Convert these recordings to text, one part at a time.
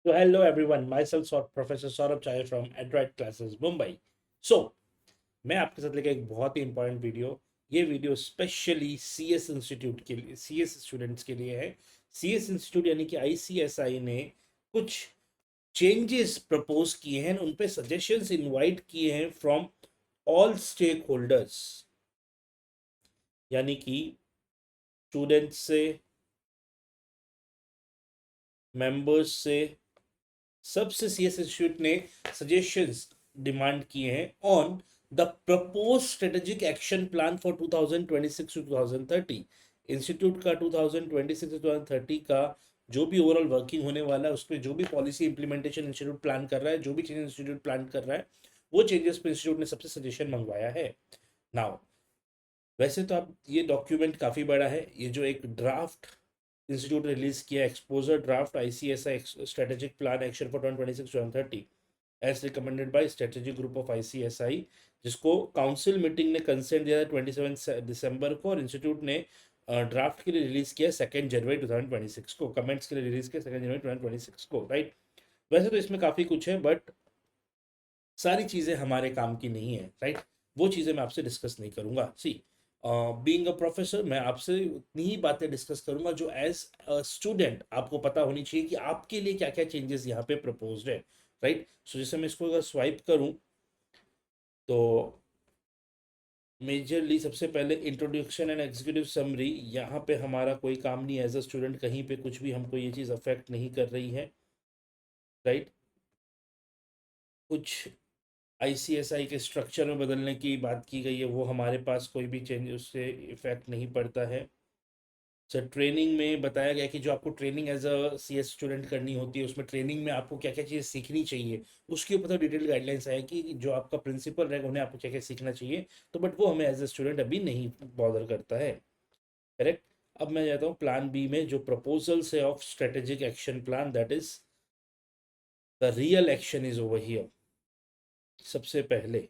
So hello everyone, myself Professor Saurabh Chaya from Android Classes Mumbai. So मैं आपके साथ लेकर एक बहुत ही इंपॉर्टेंट वीडियो। ये वीडियो स्पेशली सीएस इंस्टीट्यूट के लिए, सीएस स्टूडेंट्स के लिए है। सीएस इंस्टीट्यूट यानी कि आईसीएसआई ने कुछ चेंजेस प्रपोज किए हैं, उन पे सजेशंस इनवाइट किए हैं फ्रॉम ऑल स्टेक होल्डर्स, यानी कि स्टूडेंट्स से, मेंबर्स से, सबसे सीएस इंस्टीट्यूट ने सजेशंस डिमांड किए हैं on the propose strategic action plan for 2026 two 2030। Institute का 2026 टू 2030 का जो भी ओवरऑल वर्किंग होने वाला है, उस पर जो भी पॉलिसी इंप्लीमेंटेशन इंस्टीट्यूट प्लान कर रहा है, जो भी चेंजेस इंस्टीट्यूट प्लान कर रहा है, वो चेंजेस पे इंस्टीट्यूट ने सबसे सजेशन मंगवाया है। नाउ वैसे तो आप ये डॉक्यूमेंट काफ़ी बड़ा है। ये जो एक ड्राफ्ट इंस्टीट्यूट रिलीज किया, exposure draft ICSI strategic plan action for 2026 two 2030 as recommended by strategic group of ICSI, जिसको काउंसिल मीटिंग ने कंसेंट दिया था 27 दिसंबर को, और इंस्टीट्यूट ने ड्राफ्ट के लिए रिलीज किया 2 जनवरी 2026 को, कमेंट्स के लिए रिलीज किया 2 जनवरी 2026 को, राइट। वैसे तो इसमें काफ़ी कुछ है, बट सारी चीज़ें हमारे काम की नहीं है, राइट। वो चीज़ें मैं आपसे डिस्कस नहीं करूँगा। सी बीइंग अ प्रोफेसर, मैं आपसे उतनी ही बातें डिस्कस करूँगा जो एज अ स्टूडेंट आपको पता होनी चाहिए कि आपके लिए क्या क्या चेंजेस यहाँ पे प्रपोज्ड है, राइट। सो जैसे मैं इसको अगर स्वाइप करूँ तो मेजरली सबसे पहले इंट्रोडक्शन एंड एग्जीक्यूटिव समरी, यहाँ पे हमारा कोई काम नहीं, एज अ स्टूडेंट कहीं पे कुछ भी हमको ये चीज़ अफेक्ट नहीं कर रही है, राइट। कुछ आईसीएसआई के स्ट्रक्चर में बदलने की बात की गई है, वो हमारे पास कोई भी चेंज उससे इफेक्ट नहीं पड़ता है। सर ट्रेनिंग में बताया गया कि जो आपको training as a CS student करनी होती है, उसमें ट्रेनिंग में आपको क्या क्या चीज़ें सीखनी चाहिए, उसके ऊपर तो डिटेल गाइडलाइंस आए कि जो आपका प्रिंसिपल रहेगा उन्हें आपको क्या क्या सीखना चाहिए, तो बट वो हमें एज अ स्टूडेंट अभी नहीं बॉदर करता है, करेक्ट। अब मैं जाता हूँ प्लान बी में, जो प्रपोजल्स है of strategic action plan, that is the real action is over here. सबसे पहले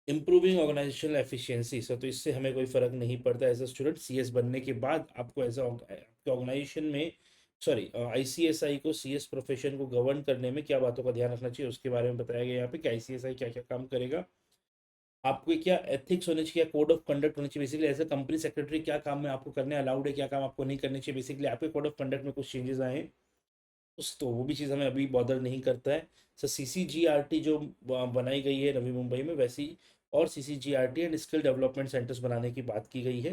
इम्प्रूविंग ऑर्गेनाइजेशनल एफिशिएंसी, सर तो इससे हमें कोई फ़र्क नहीं पड़ता एज अ स्टूडेंट। सीएस बनने के बाद आपको एज आपके ऑर्गेनाइजेशन में, सॉरी आईसीएसआई को, सीएस प्रोफेशन को गवर्न करने में क्या बातों का ध्यान रखना चाहिए, उसके बारे में बताया गया यहाँ पे कि आईसीएसआई क्या क्या काम करेगा। आपको क्या एथिक्स होने चाहिए, कोड ऑफ कंडक्ट होनी चाहिए, basically as a company secretary क्या काम में आपको करने अलाउड है, क्या काम आपको नहीं करने चाहिए, बेसिकली आपके कोड ऑफ कंडक्ट में कुछ चेंजेस आए हैं उस, तो वो भी चीज़ हमें अभी बॉदर नहीं करता है। सर सीसीजीआरटी जो बनाई गई है नवी मुंबई में, वैसी और सीसीजीआरटी एंड स्किल डेवलपमेंट सेंटर्स बनाने की बात की गई है।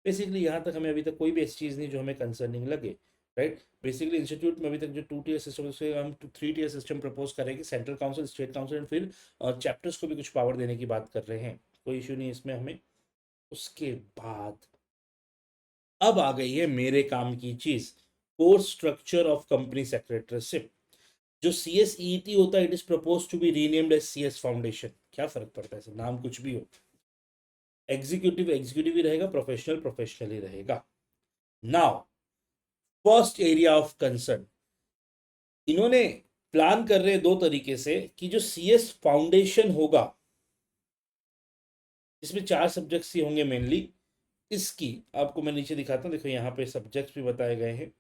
बेसिकली यहाँ तक हमें अभी तक कोई भी ऐसी चीज़ नहीं जो हमें कंसर्निंग लगे, राइट। बेसिकली इंस्टीट्यूट में अभी तक जो 2 टीयर सिस्टम है, उससे हम 3 टीयर सिस्टम प्रपोज करेंगे, central council, state council and फिर चैप्टर्स को भी कुछ पावर देने की बात कर रहे हैं, कोई इशू नहीं इसमें हमें। उसके बाद अब आ गई है मेरे काम की चीज़, course structure of company secretaryship. जो सी एस ई टी होता है, it is propose to be renamed as C S foundation. क्या फर्क पड़ता है सर, नाम कुछ भी हो, एग्जीक्यूटिव एग्जीक्यूटिव ही रहेगा, प्रोफेशनल प्रोफेशनल ही रहेगा। Now first area of concern, इन्होंने प्लान कर रहे हैं दो तरीके से कि जो सी एस फाउंडेशन होगा, इसमें 4 सब्जेक्ट्स ही होंगे मेनली। इसकी आपको मैं नीचे दिखाता हूँ, देखो यहाँ पे सब्जेक्ट्स भी बताए गए हैं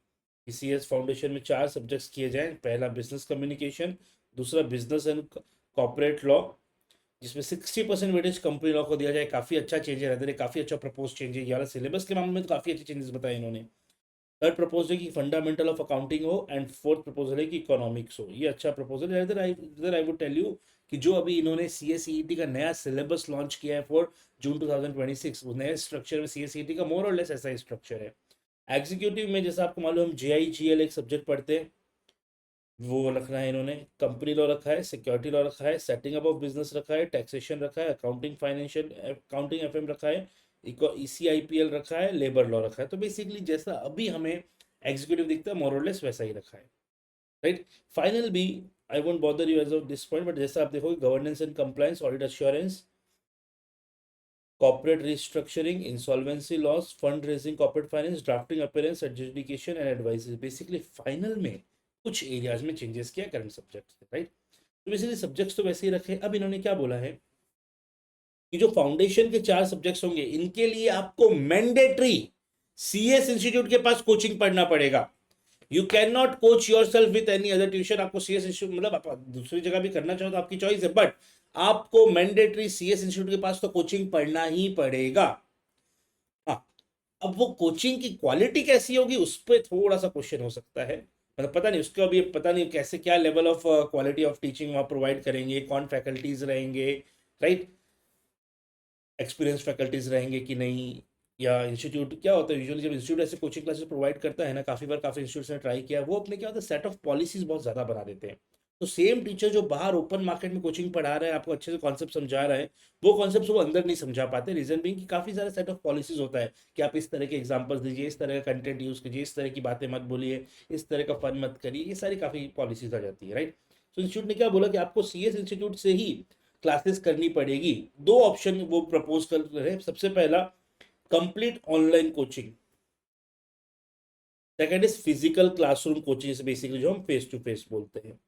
कि सी एस फाउंडेशन में 4 सब्जेक्ट्स किए जाएं। पहला बिजनेस कम्युनिकेशन, दूसरा बिजनेस एंड कॉर्पोरेट लॉ, जिसमें 60% वेटेज कंपनी लॉ को दिया जाए। काफ़ी अच्छा चेंज है, काफ़ी अच्छा प्रपोज चेंज है। 11 सिलेबस के मामले में तो काफ़ी अच्छे चेंजेस बताए इन्होंने। थर्ड प्रपोजल है कि फंडामेंटल ऑफ अकाउंटिंग हो, एंड फोर्थ प्रपोजल है कि इकोनॉमिक्स हो। ये अच्छा प्रपोजल है। इधर आई वुड टेल यू कि जो अभी इन्होंने C S C E T का नया सिलेबस लॉन्च किया है फॉर जून 2026, उस नए स्ट्रक्चर में C S C E T का मोर और लेस ऐसा ही स्ट्रक्चर है। एग्जीक्यूटिव में जैसा आपको मालूम, हम जे आई जी एल एक सब्जेक्ट पढ़ते हैं, वो रखना है इन्होंने। कंपनी लॉ रखा है, सिक्योरिटी लॉ रखा है, सेटिंग अप ऑफ बिजनेस रखा है, टैक्सेशन रखा है, अकाउंटिंग फाइनेंशियल अकाउंटिंग एफएम रखा है, ईसीआईपीएल रखा है, लेबर लॉ रखा है। तो बेसिकली जैसा अभी हमें एग्जीक्यूटिव दिखता है, मोरलेस वैसा ही रखा है, राइट। फाइनल बी, I won't bother you as of this point, but जैसा आप देखोगे, governance and compliance, audit assurance, corporate restructuring, insolvency laws, fund raising, corporate finance, drafting appearance, adjudication and advice. Basically final में कुछ areas में changes किया current subject, right. तो basically subjects तो वैसे ही रखे। अब इन्होंने क्या बोला है कि जो फाउंडेशन के 4 सब्जेक्ट्स होंगे, इनके लिए आपको मैंडेटरी सीएस इंस्टीट्यूट के पास कोचिंग पढ़ना पड़ेगा। You can not coach your self with any other tuition. आपको सीएस इंस्टीट्यूट मतलब आप दूसरी जगह भी करना चाहो तो आपकी चॉइस है, बट आपको मैंडेटरी सीएस इंस्टीट्यूट के पास तो कोचिंग पढ़ना ही पड़ेगा। हाँ, अब वो कोचिंग की क्वालिटी कैसी होगी उस पर थोड़ा सा क्वेश्चन हो सकता है, मतलब पता नहीं उसका अभी पता नहीं कैसे क्या level of quality of teaching वहाँ प्रोवाइड करेंगे, कौन फैकल्टीज रहेंगे, राइट, एक्सपीरियंस फैकल्टीज रहेंगे कि नहीं, या इंस्टीट्यूट क्या होता है यूजुअली जब इंस्टीट्यूट ऐसे कोचिंग क्लासेस प्रोवाइड करता है ना, काफ़ी बार काफ़ी इंस्टीट्यूट्स ने ट्राई किया, वो अपने क्या होता है सेट ऑफ पॉलिसीज बहुत ज़्यादा बना देते हैं। तो सेम टीचर जो बाहर ओपन मार्केट में कोचिंग पढ़ा रहा है, आपको अच्छे से कॉन्सेप्ट समझा रहा है, वो कॉन्सेप्ट वो अंदर नहीं समझा पाते। रीजन बिंग कि काफ़ी सारे सेट ऑफ पॉलिसीज होता है कि आप इस तरह के एग्जाम्पल्स दीजिए, इस तरह का कंटेंट यूज़ कीजिए, इस तरह की बातें मत बोलिए, इस तरह का फन मत करिए, ये सारी काफ़ी पॉलिसीज आ जाती है, राइट। तो इंस्टीट्यूट ने क्या बोला कि आपको सीएस इंस्टीट्यूट से ही क्लासेस करनी पड़ेगी। दो ऑप्शन वो प्रपोज कर रहे हैं। सबसे पहला complete online coaching, second is physical classroom coaching, जैसे बेसिकली जो हम फेस टू फेस बोलते हैं।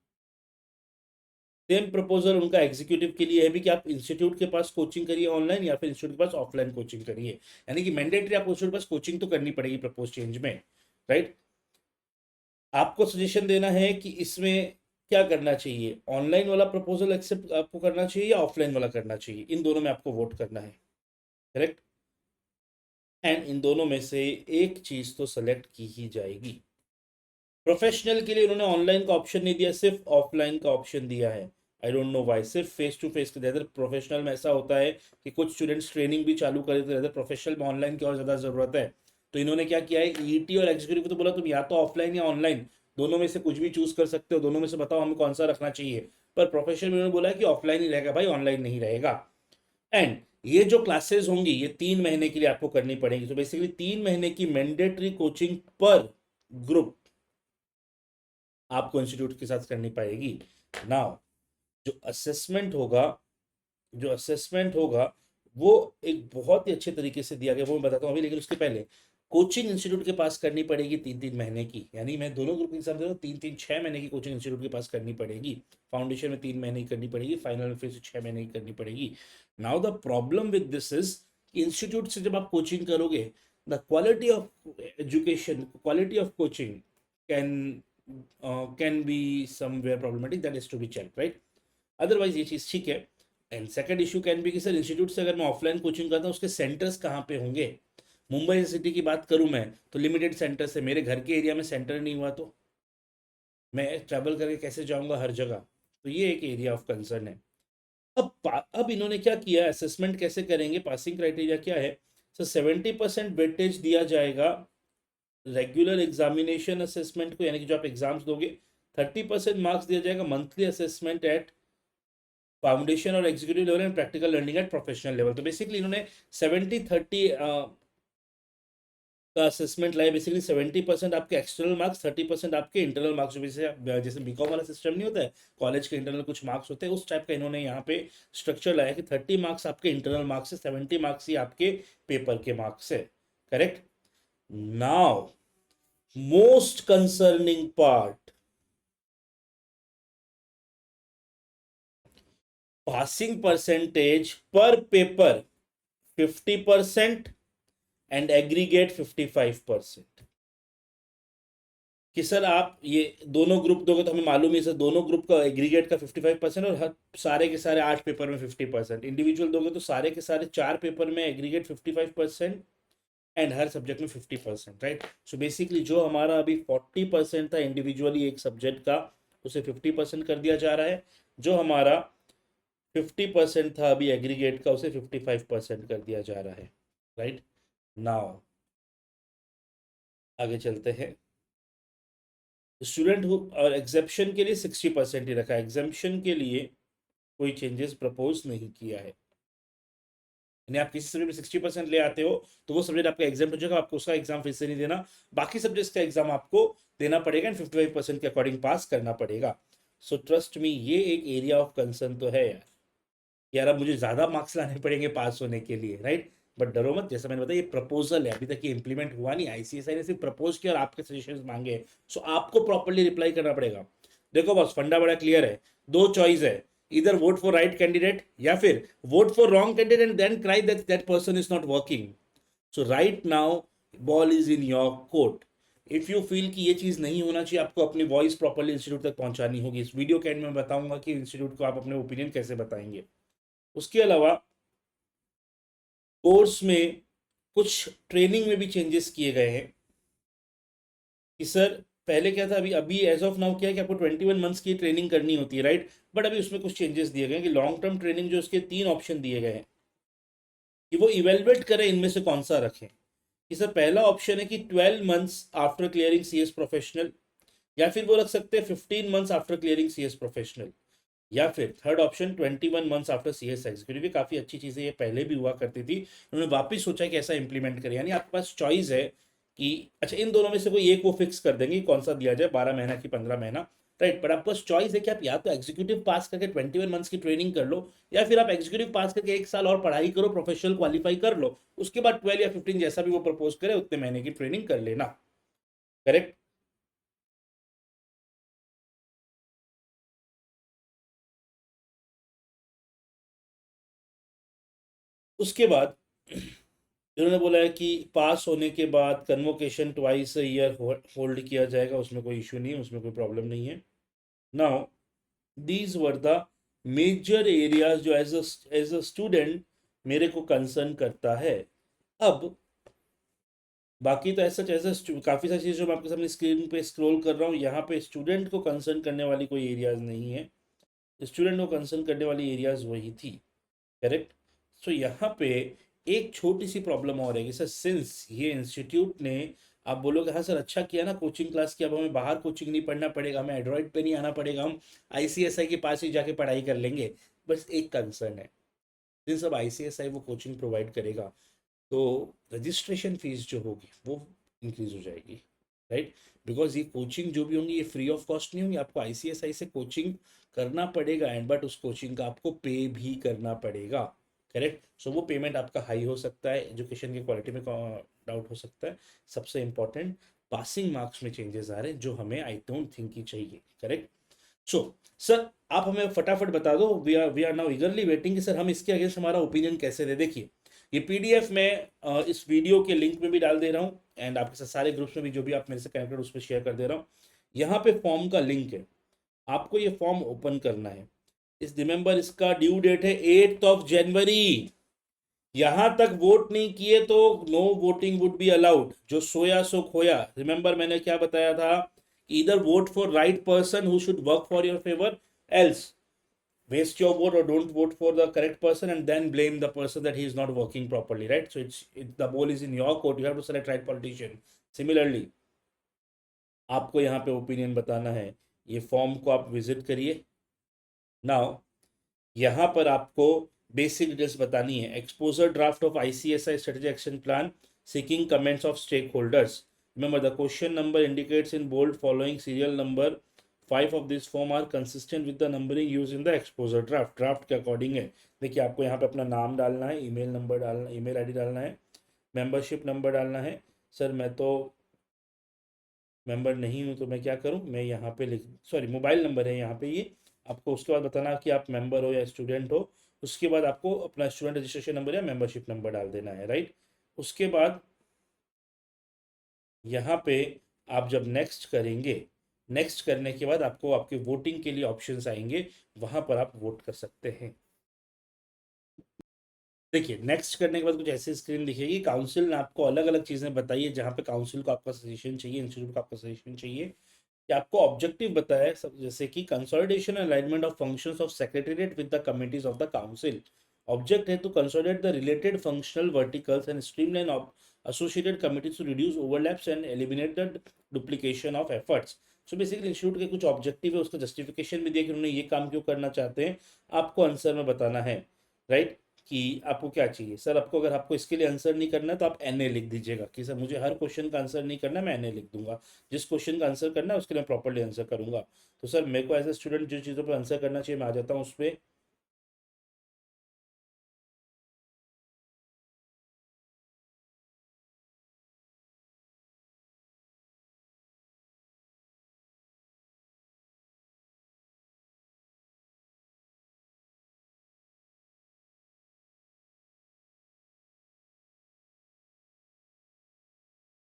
सेम प्रपोजल उनका एग्जीक्यूटिव के लिए है भी कि आप इंस्टीट्यूट के पास कोचिंग करिए ऑनलाइन या फिर इंस्टीट्यूट के पास ऑफलाइन कोचिंग करिए, यानी कि मैंडेटरी आपको इंस्टीट्यूट के पास कोचिंग तो करनी पड़ेगी प्रपोज चेंज में, राइट। आपको सजेशन देना है कि इसमें क्या करना चाहिए, ऑनलाइन वाला प्रपोजल एक्सेप्ट आपको करना चाहिए या ऑफलाइन वाला करना चाहिए, इन दोनों में आपको वोट करना है, करेक्ट। एंड इन दोनों में से एक चीज तो सेलेक्ट की ही जाएगी। प्रोफेशनल के लिए उन्होंने ऑनलाइन का ऑप्शन नहीं दिया, सिर्फ ऑफलाइन का ऑप्शन दिया है। आई डोंट नो वाई, सिर्फ फेस टू फेस के देते। प्रोफेशनल में ऐसा होता है कि कुछ स्टूडेंट्स ट्रेनिंग भी चालू कर देते रहते, प्रोफेशनल में ऑनलाइन की और ज़्यादा ज़रूरत है। तो इन्होंने क्या किया है, ईटी और एग्जीक्यूटिव को तो बोला तुम या तो ऑफलाइन या ऑनलाइन, दोनों में से कुछ भी चूज कर सकते हो, दोनों में से बताओ हमें कौन सा रखना चाहिए। पर प्रोफेशनल में उन्होंने बोला कि ऑफलाइन ही रहेगा भाई, ऑनलाइन नहीं रहेगा। एंड ये जो क्लासेस होंगी ये 3 महीने के लिए आपको करनी पड़ेगी। तो बेसिकली 3 महीने की मैंडेटरी कोचिंग पर ग्रुप आपको इंस्टीट्यूट के साथ करनी पड़ेगी। नाउ जो असेसमेंट होगा, जो असेसमेंट होगा वो एक बहुत ही अच्छे तरीके से दिया गया, वो मैं बताता हूँ अभी, लेकिन उसके पहले कोचिंग इंस्टीट्यूट के पास करनी पड़ेगी 3-3 महीने की, यानी मैं दोनों ग्रुप के हिसाब से 3-3 6 महीने की कोचिंग इंस्टीट्यूट के पास करनी पड़ेगी। फाउंडेशन में 3 महीने की करनी पड़ेगी, फाइनल में फिर से 6 महीने की करनी पड़ेगी। Now the problem with this is, institute से जब आप कोचिंग करोगे, the quality of education, quality of coaching can can be somewhere problematic, that is to be check, right. Otherwise ये चीज़ ठीक है। And second issue can be कि sir institute से अगर मैं ऑफलाइन कोचिंग करता हूँ उसके सेंटर्स कहाँ पे होंगे। मुंबई सिटी की बात करूँ मैं तो लिमिटेड सेंटर्स है, मेरे घर के एरिया में सेंटर नहीं हुआ तो मैं ट्रैवल करके कैसे जाऊँगा हर जगह। तो ये एक एरिया ऑफ कंसर्न है। अब इन्होंने क्या किया, असेसमेंट कैसे करेंगे, पासिंग क्राइटेरिया क्या है। सर 70% वेटेज दिया जाएगा रेगुलर एग्जामिनेशन असेसमेंट को, यानी कि जो आप एग्जाम्स दोगे। 30% मार्क्स दिया जाएगा मंथली असेसमेंट एट फाउंडेशन और executive level and practical learning at professional level. तो बेसिकली इन्होंने 70-30 का असेसमेंट लाया। बेसिकली 70% आपके एक्सटर्नल मार्क्स, 30% आपके इंटरनल मार्क्स, जो जैसे बीकॉम वाला सिस्टम नहीं होता है, कॉलेज के इंटरनल कुछ मार्क्स होते हैं, उस टाइप का इन्होंने यहाँ पे स्ट्रक्चर लाया कि 30 मार्क्स आपके इंटरनल मार्क्स है, 70 मार्क्स ही आपके पेपर के मार्क्स है, correct. Now most concerning part, passing percentage पर पेपर 50% एंड एग्रीगेट 55%। कि सर आप ये दोनों ग्रुप दोगे तो हमें मालूम है सर, दोनों ग्रुप का एग्रीगेट का 55% और हर सारे के सारे 8 पेपर में 50%। इंडिविजुअल दोगे तो सारे के सारे 4 पेपर में एग्रीगेट 55% एंड हर सब्जेक्ट में 50%, राइट। सो बेसिकली जो हमारा अभी 40% था इंडिविजुअली एक सब्जेक्ट का, उसे 50% कर दिया जा रहा है। जो हमारा 50% था अभी एग्रीगेट का, उसे 55% कर दिया जा रहा है, राइट। नाउ आगे चलते हैं। स्टूडेंट और एग्जेप्शन के लिए 60% ही रखा है, एग्जेम्पशन के लिए कोई चेंजेस प्रपोज नहीं किया है। यानी आप किसी सब्जेक्ट में 60% ले आते हो तो वो सब्जेक्ट आपका एग्जाम हो जाएगा, आपको उसका एग्जाम फिर से नहीं देना, बाकी सब्जेक्ट्स का एग्जाम आपको देना पड़ेगा एंड 55% के अकॉर्डिंग पास करना पड़ेगा। सो ट्रस्ट मी, ये एक एरिया ऑफ कंसर्न तो है यार। यार अब मुझे ज़्यादा मार्क्स लाने पड़ेंगे पास होने के लिए, राइट। बट डरो मत, जैसा मैंने बताया ये प्रपोजल है, अभी तक ये इंप्लीमेंट हुआ नहीं। आईसीएसआई ने सिर्फ प्रपोज किया और आपके सजेशंस मांगे। सो आपको प्रॉपर्ली रिप्लाई करना पड़ेगा। देखो बस फंडा बड़ा क्लियर है, दो चॉइस है, इधर वोट फॉर राइट कैंडिडेट या फिर vote for wrong candidate and then cry that that person is not working. So right now ball is in your court. If you feel कि ये चीज़ नहीं होना चाहिए, आपको अपनी वॉइस प्रॉपरली इंस्टीट्यूट तक पहुंचानी होगी। इस वीडियो के एंड में बताऊंगा कि इंस्टीट्यूट को आप अपने ओपिनियन कैसे बताएंगे। उसके अलावा कोर्स में कुछ ट्रेनिंग में भी चेंजेस किए गए हैं कि सर पहले क्या था, अभी अभी एज ऑफ नाउ क्या है कि आपको 21 मंथ्स की ट्रेनिंग करनी होती है, राइट। बट अभी उसमें कुछ चेंजेस दिए गए हैं कि लॉन्ग टर्म ट्रेनिंग जो उसके 3 ऑप्शन दिए गए हैं कि वो इवेलुएट करें इनमें से कौन सा रखें। कि सर पहला ऑप्शन है कि 12 months after clearing C S professional, या फिर वो रख सकते हैं 15 months after clearing C S professional, या फिर third option 21 months after C S executive. ये काफ़ी अच्छी चीज़ है, ये पहले भी हुआ करती थी, उन्होंने वापस सोचा कि ऐसा इंप्लीमेंट करें। यानी आपके पास चॉइस है कि अच्छा इन दोनों में से कोई एक वो फिक्स कर देंगे कि कौन सा दिया जाए, 12 महीना की 15 महीना, राइट। बट आपके पास चॉइस है कि आप या तो एग्जीक्यूटिव पास करके 21 मंथ्स की ट्रेनिंग कर लो, या फिर आप एग्जीक्यूटिव पास करके 1 साल और पढ़ाई करो, प्रोफेशनल क्वालिफाई कर लो, उसके बाद 12 या 15 जैसा भी वो प्रपोज करे उतने महीने की ट्रेनिंग कर लेना। करेक्ट। उसके बाद इन्होंने बोला है कि पास होने के बाद convocation twice a year hold किया जाएगा, उसमें कोई इशू नहीं है, उसमें कोई प्रॉब्लम नहीं है। Now these were the major areas जो एज अ स्टूडेंट मेरे को कंसर्न करता है। अब बाकी तो ऐसा काफ़ी सारी चीज़ें जो मैं आपके सामने स्क्रीन पे स्क्रॉल कर रहा हूँ, यहाँ पे स्टूडेंट को कंसर्न करने वाली कोई एरियाज नहीं है। स्टूडेंट को कंसर्न करने वाली एरियाज वही थी। करेक्ट। सो यहाँ पे एक छोटी सी प्रॉब्लम और है कि सर सिंस ये इंस्टीट्यूट ने, आप बोलोगे हाँ सर अच्छा किया ना कोचिंग क्लास की, अब हमें बाहर कोचिंग नहीं पढ़ना पड़ेगा, हमें एंड्रॉइड पे नहीं आना पड़ेगा, हम आईसीएसआई के पास ही जाके पढ़ाई कर लेंगे। बस एक कंसर्न है, सिंस अब आईसीएसआई वो कोचिंग प्रोवाइड करेगा तो रजिस्ट्रेशन फीस जो होगी वो इंक्रीज हो जाएगी, राइट। बिकॉज ये कोचिंग जो भी होंगी ये फ्री ऑफ कॉस्ट नहीं होंगी, आपको आईसीएसआई से कोचिंग करना पड़ेगा, एंड बट उस कोचिंग का आपको पे भी करना पड़ेगा। करेक्ट। सो वो पेमेंट आपका हाई हो सकता है, एजुकेशन की क्वालिटी में डाउट हो सकता है। सबसे इंपॉर्टेंट पासिंग मार्क्स में चेंजेस आ रहे हैं जो हमें आई डोंट थिंक की चाहिए। करेक्ट। सो सर आप हमें फटाफट बता दो, we are now eagerly waiting कि सर हम इसके अगेंस्ट हमारा ओपिनियन कैसे दे। देखिए ये पीडीएफ मैं इस वीडियो के लिंक में भी डाल दे रहा हूँ, एंड आपके साथ सारे ग्रुप्स में भी जो भी आप मेरे से कनेक्टेड उस पर शेयर कर दे रहा हूँ। यहाँ पे फॉर्म का लिंक है, आपको ये फॉर्म ओपन करना है। इस रिमेंबर इसका ड्यू डेट है 8 जनवरी। यहां तक वोट नहीं किए तो no voting would be allowed. जो सोया सो खोया, रिमेंबर मैंने क्या बताया था, इधर vote for right person who should work for your favour, else waste your vote or don't vote for the correct person and then blame the person that he is not working properly, right? So the ball is in your court, you have to select right politician. Similarly आपको यहाँ पे opinion बताना है, ये form को आप visit करिए। Now यहाँ पर आपको बेसिक डिटेल्स बतानी है। Exposure draft of ICSI strategy action plan seeking comments of stakeholders. Remember the question number indicates in bold following serial number 5 of this form are consistent with the numbering use in the exposure draft. Draft के according है। देखिए आपको यहाँ पे अपना नाम डालना है, ईमेल नंबर डालना, ईमेल आईडी डालना है, मेंबरशिप नंबर डालना है। सर मैं तो मेंबर नहीं हूँ तो मैं क्या करूँ, मैं यहाँ पे लिख, सॉरी मोबाइल नंबर है यहाँ पे ये। आपको उसके बाद बताना कि आप मेंबर हो या स्टूडेंट हो। उसके बाद आपको अपना स्टूडेंट रजिस्ट्रेशन नंबर या मेंबरशिप नंबर डाल देना है, राइट। उसके बाद यहाँ पे आप जब नेक्स्ट करेंगे, नेक्स्ट करने के बाद आपको आपके वोटिंग के लिए ऑप्शंस आएंगे, वहाँ पर आप वोट कर सकते हैं। देखिए नेक्स्ट करने के बाद कुछ ऐसी स्क्रीन दिखेगी, काउंसिल ने आपको अलग अलग चीज़ें बताई है जहाँ पे काउंसिल को आपका सजेशन चाहिए, इंस्टीट्यूट को आपका सजेशन चाहिए कि आपको ऑब्जेक्टिव बताया है सब, जैसे कि consolidation alignment of functions of secretariat with the committees of the council. Object है to consolidate the related functional verticals and streamline of associated committees to reduce overlaps and eliminate the duplication of efforts। So basically institute के कुछ objective है, उसका justification भी दिया कि उन्होंने ये काम क्यों करना चाहते हैं, आपको आंसर में बताना है, राइट। कि आपको क्या चाहिए सर, आपको अगर आपको इसके लिए आंसर नहीं करना है तो आप एनए लिख दीजिएगा कि सर मुझे हर क्वेश्चन का आंसर नहीं करना, मैं एनए लिख दूंगा। जिस क्वेश्चन का आंसर करना है उसके लिए मैं प्रॉपरली आंसर करूंगा। तो सर मेरे को एज ए स्टूडेंट जिन चीज़ों पर आंसर करना चाहिए मैं आ जाता हूँ उस पर।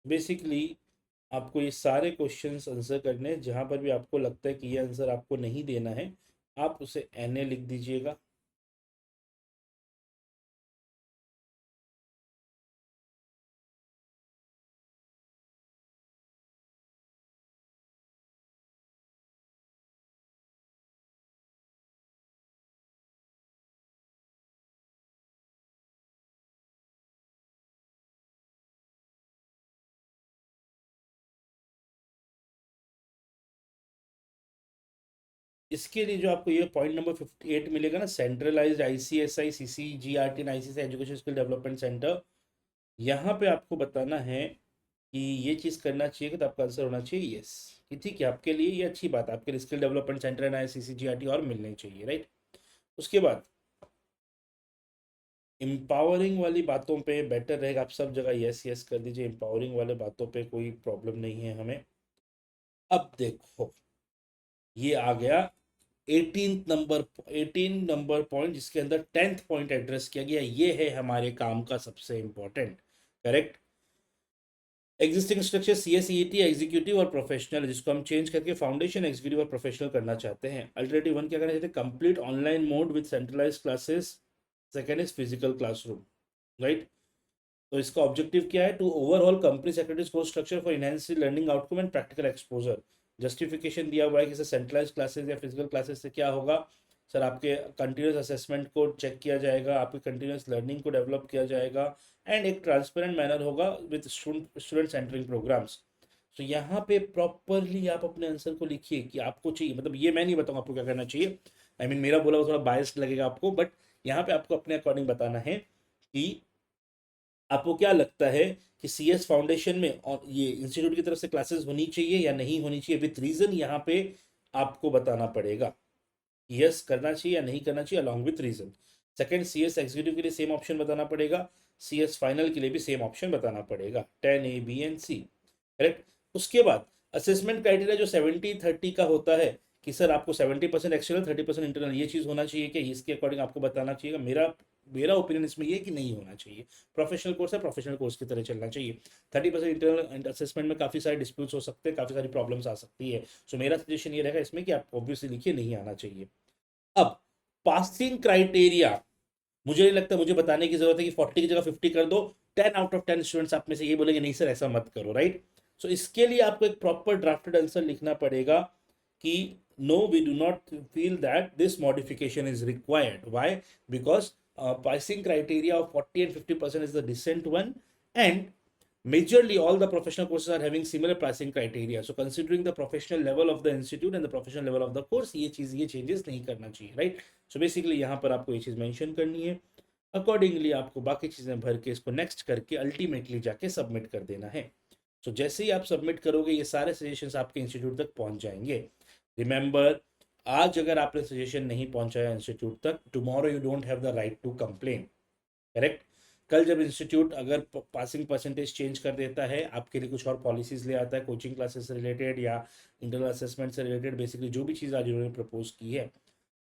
बेसिकली आपको ये सारे क्वेश्चंस आंसर करने हैं। जहाँ पर भी आपको लगता है कि ये आंसर आपको नहीं देना है, आप उसे NA लिख दीजिएगा। इसके लिए जो आपको ये पॉइंट नंबर 58 मिलेगा ना, centralised ICSI CCGRT and ICSI education skill development centre, यहाँ पे आपको बताना है कि ये चीज़ करना चाहिए कि तो आपका आंसर होना चाहिए यस। कि ठीक है, आपके लिए ये अच्छी बात है, आपके लिए skill development centre and CCGRT और मिलने चाहिए, राइट। उसके बाद एम्पावरिंग वाली बातों पे बेटर रहेगा आप सब जगह यस यस कर दीजिए। एम्पावरिंग वाले बातों पे कोई प्रॉब्लम नहीं है हमें। अब देखो, ये आ गया 18 नंबर पॉइंट, जिसके अंदर 10th पॉइंट एड्रेस किया गया। ये है हमारे काम का सबसे important. Correct. Existing structure CSET executive और प्रोफेशनल, जिसको हम चेंज करके फाउंडेशन एग्जीक्यूटिव और प्रोफेशनल करना चाहते हैं। अल्टरनेटिव 1 क्या करना चाहते हैं? Complete online mode with centralise classes. Second is physical classroom, right. तो इसका ऑब्जेक्टिव क्या है? To overall company secretaries course structure for enhance learning outcome and practical exposure. Justification दिया हुआ है कि सेंट्रलाइज क्लासेस या फिजिकल क्लासेस से क्या होगा सर, आपके कंटिन्यूस असेसमेंट को चेक किया जाएगा, आपकी कंटिन्यूस लर्निंग को डेवलप किया जाएगा, एंड एक ट्रांसपेरेंट मैनर होगा विद स्टूडेंट सेंटरिंग प्रोग्राम्स। तो यहाँ पे प्रॉपरली आप अपने आंसर को लिखिए कि आपको चाहिए, मतलब ये मैं नहीं बताऊंगा आपको क्या करना चाहिए। I mean, मेरा बोला वो थोड़ा बायस्ड लगेगा आपको, बट यहाँ पे आपको अपने अकॉर्डिंग बताना है कि आपको क्या लगता है कि CS फाउंडेशन में और ये इंस्टीट्यूट की तरफ से क्लासेस होनी चाहिए या नहीं होनी चाहिए, विथ रीजन यहाँ पे आपको बताना पड़ेगा। यस करना चाहिए या नहीं करना चाहिए, along with reason. Second, CS executive के लिए सेम ऑप्शन बताना पड़ेगा। CS फाइनल के लिए भी सेम ऑप्शन बताना पड़ेगा, 10A B and C। Correct. उसके बाद असेसमेंट क्राइटेरिया जो 70-30 का होता है कि सर आपको 70% एक्सटर्नल 30% इंटरनल, ये चीज़ होना चाहिए कि इसके अकॉर्डिंग आपको बताना चाहिए। मेरा मेरा ओपिनियन इसमें ये कि नहीं होना चाहिए। प्रोफेशनल कोर्स है, प्रोफेशनल कोर्स की तरह चलना चाहिए। 30% इंटरनल असेसमेंट में काफ़ी सारे डिस्प्यूट्स हो सकते हैं, काफ़ी सारी प्रॉब्लम्स आ सकती है। सो मेरा सजेशन ये रहेगा इसमें कि आप ऑब्वियसली लिखिए नहीं आना चाहिए। अब पासिंग क्राइटेरिया, मुझे नहीं लगता मुझे बताने की जरूरत है कि 40 की जगह 50 कर दो। 10 out of 10 स्टूडेंट्स आप में से ये बोलेंगे नहीं सर ऐसा मत करो, राइट। सो इसके लिए आपको एक प्रॉपर ड्राफ्टेड आंसर लिखना पड़ेगा कि no we do not feel that this modification is required. Why? Because passing criteria of 40 and 50% is the decent one, and majorly all the professional courses are having similar pricing criteria. So considering the professional level of the institute and the professional level of the course, ये चीज़ ये changes नहीं करना चाहिए, right? So basically यहाँ पर आपको ये चीज़ mention करनी है। अकॉर्डिंगली आपको बाकी चीज़ें भर के इसको नेक्स्ट करके अल्टीमेटली जाके सबमिट कर देना है। सो जैसे ही आप सबमिट करोगे ये सारे सजेशंस आपके इंस्टीट्यूट तक पहुंच जाएंगे। रिमेंबर, आज अगर आपने सजेशन नहीं पहुंचाया इंस्टीट्यूट तक, tomorrow you don't have the right to complain. Correct. कल जब इंस्टीट्यूट अगर पासिंग परसेंटेज चेंज कर देता है, आपके लिए कुछ और पॉलिसीज ले आता है कोचिंग क्लासेस से रिलेटेड या इंटरनल असेसमेंट से रिलेटेड, बेसिकली जो भी चीज़ आज उन्होंने प्रपोज की है,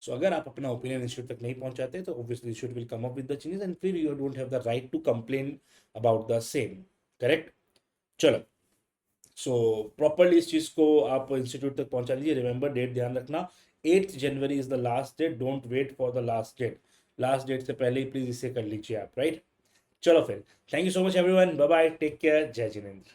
सो अगर आप अपना ओपिनियन इंस्टीट्यूट तक नहीं पहुंचाते तो obviously institute will come up with the changes and फिर you don't have the right to complain about the same. Correct. चलो, सो प्रॉपरली इस चीज़ को आप इंस्टीट्यूट तक पहुंचा लीजिए। रिमेंबर, डेट ध्यान रखना, 8 January is the last date. Don't wait for the last date. Last date से पहले ही प्लीज इसे कर लीजिए आप, राइट। चलो फिर, thank you so much everyone, bye bye, take care, जय जिनेंद्र।